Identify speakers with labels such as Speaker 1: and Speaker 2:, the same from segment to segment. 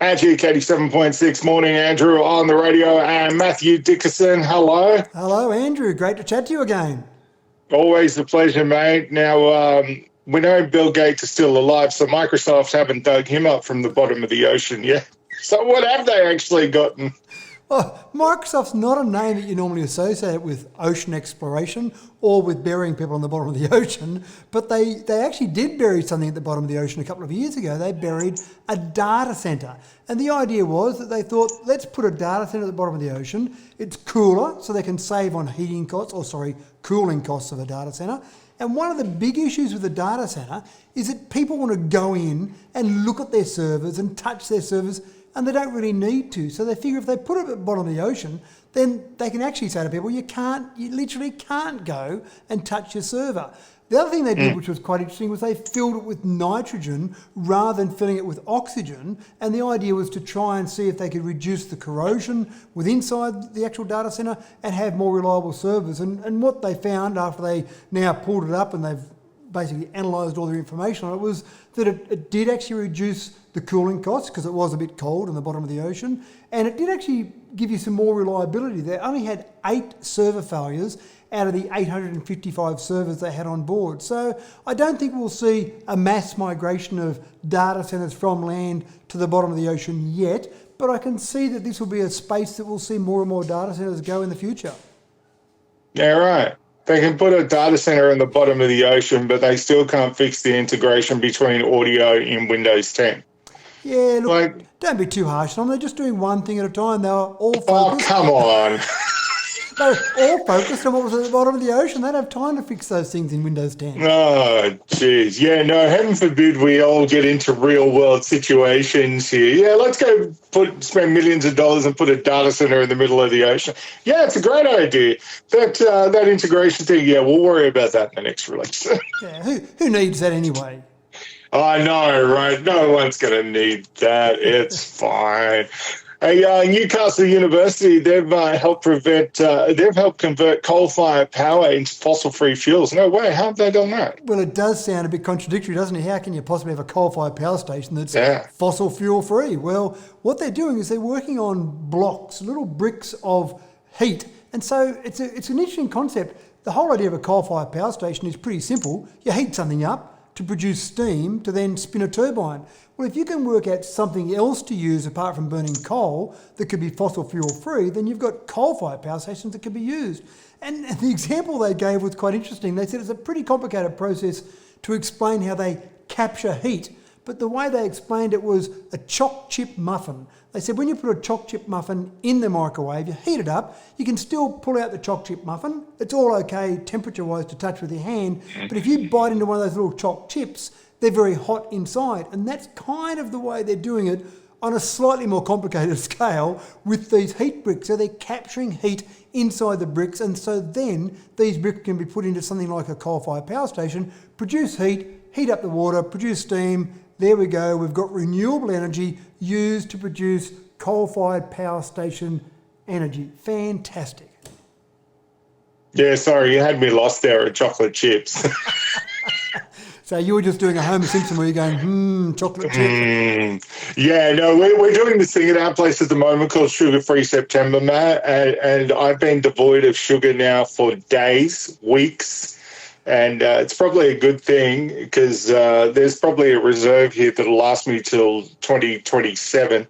Speaker 1: Magic 87.6 morning, Andrew on the radio, and Matthew Dickerson. Hello.
Speaker 2: Hello, Andrew. Great to chat to you again.
Speaker 1: Always a pleasure, mate. Now, we know Bill Gates is still alive, so Microsoft haven't dug him up from the bottom of the ocean yet. So what have they actually gotten?
Speaker 2: Well, Microsoft's not a name that you normally associate with ocean exploration or with burying people on the bottom of the ocean, but they actually did bury something at the bottom of the ocean a couple of years ago. They buried a data center. And the idea was that they thought, let's put a data center at the bottom of the ocean. It's cooler, so they can save on cooling costs of a data center. And one of the big issues with the data center is that people want to go in and look at their servers and touch their servers, and they don't really need to. So they figure if they put it at the bottom of the ocean, then they can actually say to people, you literally can't go and touch your server. The other thing they did, which was quite interesting, was they filled it with nitrogen rather than filling it with oxygen. And the idea was to try and see if they could reduce the corrosion inside the actual data center and have more reliable servers. And what they found after they now pulled it up and they've basically analysed all the information on it was that it did actually reduce the cooling costs because it was a bit cold in the bottom of the ocean, and it did actually give you some more reliability. They only had 8 server failures out of the 855 servers they had on board. So I don't think we'll see a mass migration of data centres from land to the bottom of the ocean yet, but I can see that this will be a space that we'll see more and more data centres go in the future.
Speaker 1: Yeah, right. They can put a data center in the bottom of the ocean, but they still can't fix the integration between audio in Windows 10.
Speaker 2: Yeah, look, don't be too harsh on them. They're just doing one thing at a time. They were all focused.
Speaker 1: Oh, come on.
Speaker 2: They're all focused on what was at the bottom of the ocean. They don't have time to fix those things in Windows 10.
Speaker 1: Oh, jeez. Yeah, no, heaven forbid we all get into real-world situations here. Yeah, let's go spend millions of dollars and put a data center in the middle of the ocean. Yeah, it's a great idea. That integration thing, yeah, we'll worry about that in the next release.
Speaker 2: Yeah, who needs that anyway?
Speaker 1: I know, right? No one's going to need that. It's fine. Hey, Newcastle University, they've helped convert coal-fired power into fossil-free fuels. No way, how have they done that?
Speaker 2: Well, it does sound a bit contradictory, doesn't it? How can you possibly have a coal-fired power station that's fossil fuel-free? Well, what they're doing is they're working on blocks, little bricks of heat. And so it's an interesting concept. The whole idea of a coal-fired power station is pretty simple. You heat something up to produce steam to then spin a turbine. Well, if you can work out something else to use apart from burning coal that could be fossil fuel free, then you've got coal-fired power stations that can be used. And the example they gave was quite interesting. They said it's a pretty complicated process to explain how they capture heat, but the way they explained it was a choc chip muffin. They said when you put a choc chip muffin in the microwave, you heat it up, you can still pull out the choc chip muffin. It's all okay temperature-wise to touch with your hand, but if you bite into one of those little choc chips, they're very hot inside. And that's kind of the way they're doing it on a slightly more complicated scale with these heat bricks. So they're capturing heat inside the bricks, and so then these bricks can be put into something like a coal-fired power station, produce heat up the water, produce steam. There we go. We've got renewable energy used to produce coal-fired power station energy. Fantastic.
Speaker 1: Yeah, sorry, you had me lost there at chocolate chips.
Speaker 2: So you were just doing a Homer Simpson where you're going, chocolate chip.
Speaker 1: Yeah, no, we're doing this thing at our place at the moment called Sugar-Free September, Matt, and I've been devoid of sugar now for days, weeks. And it's probably a good thing because there's probably a reserve here that'll last me till 2027.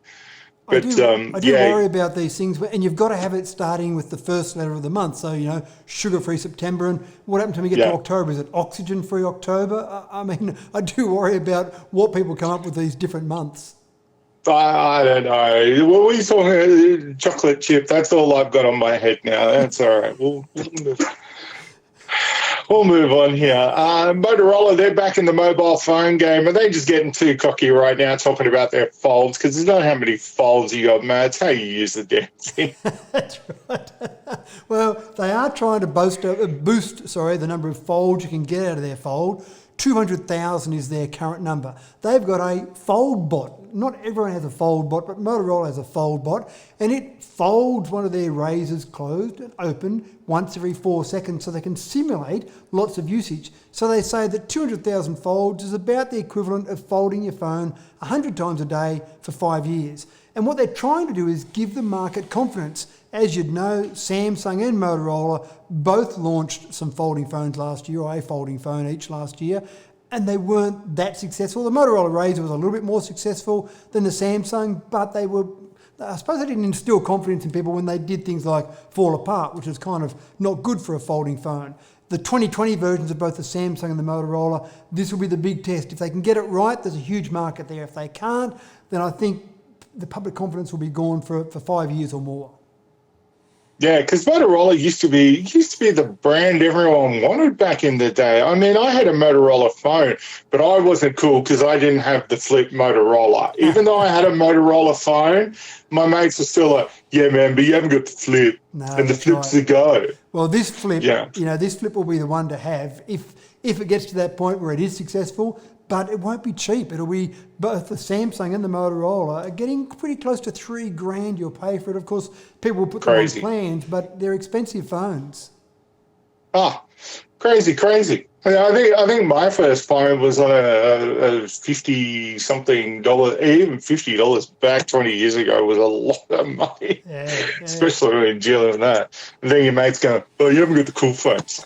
Speaker 1: But
Speaker 2: I do worry about these things, and you've got to have it starting with the first letter of the month. So, sugar-free September. And what happens when we get to October? Is it oxygen-free October? I mean, I do worry about what people come up with these different months.
Speaker 1: I don't know. What were you talking chocolate chip? That's all I've got on my head now. That's all right. We'll move on here. Motorola, they're back in the mobile phone game. Are they just getting too cocky right now talking about their folds? Because there's not how many folds you got, man. It's how you use the damn thing.
Speaker 2: That's right. Well, they are trying to boost the number of folds you can get out of their fold. 200,000 is their current number. They've got a fold bot. Not everyone has a fold bot, but Motorola has a fold bot, and it folds one of their razors closed and open once every 4 seconds so they can simulate lots of usage. So they say that 200,000 folds is about the equivalent of folding your phone 100 times a day for 5 years. And what they're trying to do is give the market confidence. As you'd know, Samsung and Motorola both launched some folding phones last year, or a folding phone each last year, and they weren't that successful. The Motorola Razr was a little bit more successful than the Samsung, but I suppose they didn't instill confidence in people when they did things like fall apart, which is kind of not good for a folding phone. The 2020 versions of both the Samsung and the Motorola, this will be the big test. If they can get it right, there's a huge market there. If they can't, then I think the public confidence will be gone for 5 years or more.
Speaker 1: Yeah, because Motorola used to be the brand everyone wanted back in the day. I mean, I had a Motorola phone, but I wasn't cool because I didn't have the flip Motorola. Even though I had a Motorola phone, my mates were still like, "Yeah, man, but you haven't got the flip, and the flip's the go."
Speaker 2: Well, this flip, this flip will be the one to have if it gets to that point where it is successful. But it won't be cheap. It'll be both the Samsung and the Motorola are getting pretty close to $3,000 you'll pay for it. Of course, people will put them on plans, but they're expensive phones.
Speaker 1: Ah, crazy. I think my first phone was on a $50-something, even $50 back 20 years ago was a lot of money, especially when you're dealing with that. And then your mate's going, "Oh, you haven't got the cool phones."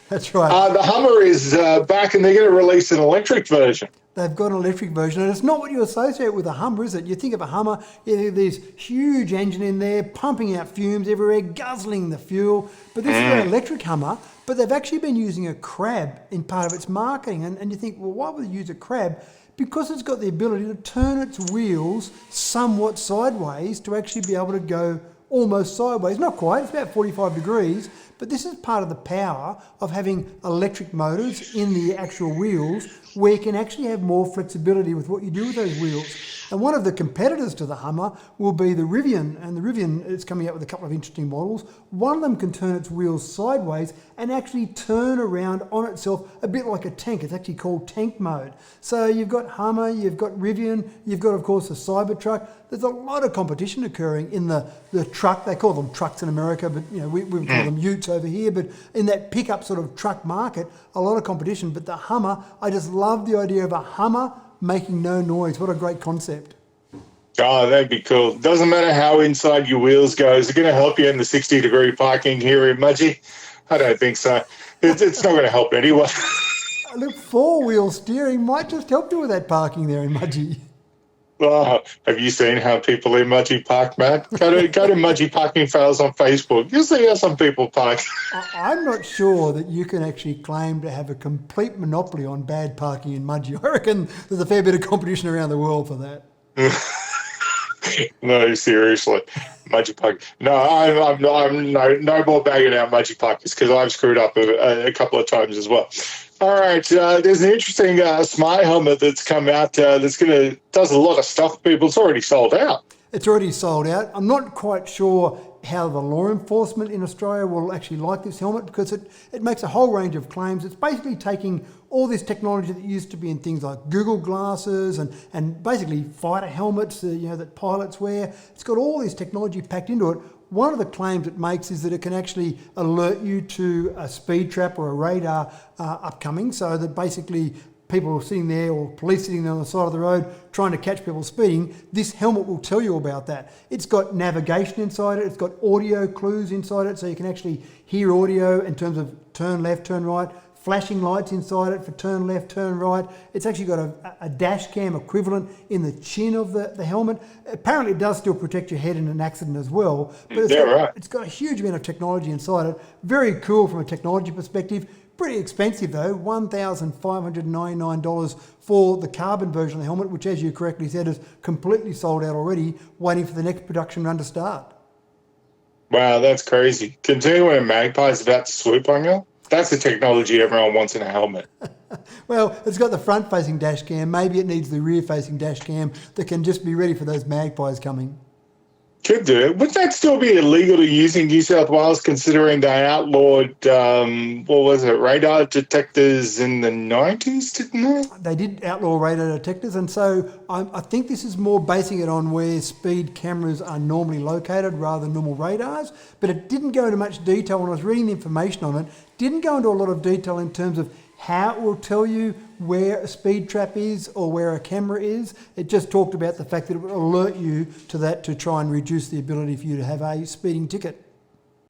Speaker 2: That's right.
Speaker 1: The Hummer is back, and they're going to release an electric version.
Speaker 2: They've got an electric version, and it's not what you associate with a Hummer, is it? You think of a Hummer, there's huge engine in there, pumping out fumes everywhere, guzzling the fuel. But this is an electric Hummer, but they've actually been using a crab in part of its marketing. And you think, well, why would they use a crab? Because it's got the ability to turn its wheels somewhat sideways to actually be able to go almost sideways. Not quite, it's about 45 degrees. But this is part of the power of having electric motors in the actual wheels where you can actually have more flexibility with what you do with those wheels. And one of the competitors to the Hummer will be the Rivian. And the Rivian is coming out with a couple of interesting models. One of them can turn its wheels sideways and actually turn around on itself a bit like a tank. It's actually called tank mode. So you've got Hummer, you've got Rivian, you've got, of course, the Cybertruck. There's a lot of competition occurring in the truck. They call them trucks in America, but we call them utes over here. But in that pickup sort of truck market, a lot of competition. But the Hummer, I just love the idea of a Hummer making no noise. What a great concept.
Speaker 1: Oh, that'd be cool. Doesn't matter how inside your wheels go. Is it going to help you in the 60-degree parking here in Mudgee? I don't think so. It's not going to help anyone.
Speaker 2: Look, four-wheel steering might just help you with that parking there in Mudgee.
Speaker 1: Oh, have you seen how people in Mudgee park, Matt? Go to Mudgee Parking Fails on Facebook. You'll see how some people park.
Speaker 2: I'm not sure that you can actually claim to have a complete monopoly on bad parking in Mudgee. I reckon there's a fair bit of competition around the world for that.
Speaker 1: No, seriously. Mudgee Park. No, I'm no more bagging out Mudgee Parkers because I've screwed up a couple of times as well. All right, there's an interesting smart helmet that's come out does a lot of stuff for people. It's already sold out.
Speaker 2: It's already sold out. I'm not quite sure how the law enforcement in Australia will actually like this helmet because it makes a whole range of claims. It's basically taking all this technology that used to be in things like Google glasses and basically fighter helmets that pilots wear. It's got all this technology packed into it. One of the claims it makes is that it can actually alert you to a speed trap or a radar upcoming, so that basically people sitting there or police sitting there on the side of the road trying to catch people speeding, this helmet will tell you about that. It's got navigation inside it, it's got audio clues inside it, so you can actually hear audio in terms of turn left, turn right, flashing lights inside it for turn left, turn right. It's actually got a dash cam equivalent in the chin of the helmet. Apparently it does still protect your head in an accident as well, but it's got a huge amount of technology inside it. Very cool from a technology perspective. Pretty expensive though, $1,599 for the carbon version of the helmet, which as you correctly said is completely sold out already, waiting for the next production run to start.
Speaker 1: Wow, that's crazy. Continue when a magpie's about to swoop on you. That's the technology everyone wants in a helmet.
Speaker 2: Well, it's got the front-facing dash cam. Maybe it needs the rear-facing dash cam that can just be ready for those magpies coming.
Speaker 1: Could do. Would that still be illegal to use in New South Wales, considering they outlawed, radar detectors in the 90s, didn't they?
Speaker 2: They did outlaw radar detectors, and so I think this is more basing it on where speed cameras are normally located rather than normal radars, but it didn't go into much detail when I was reading the information on it. Didn't go into a lot of detail in terms of how it will tell you where a speed trap is or where a camera is. It just talked about the fact that it would alert you to that to try and reduce the ability for you to have a speeding ticket.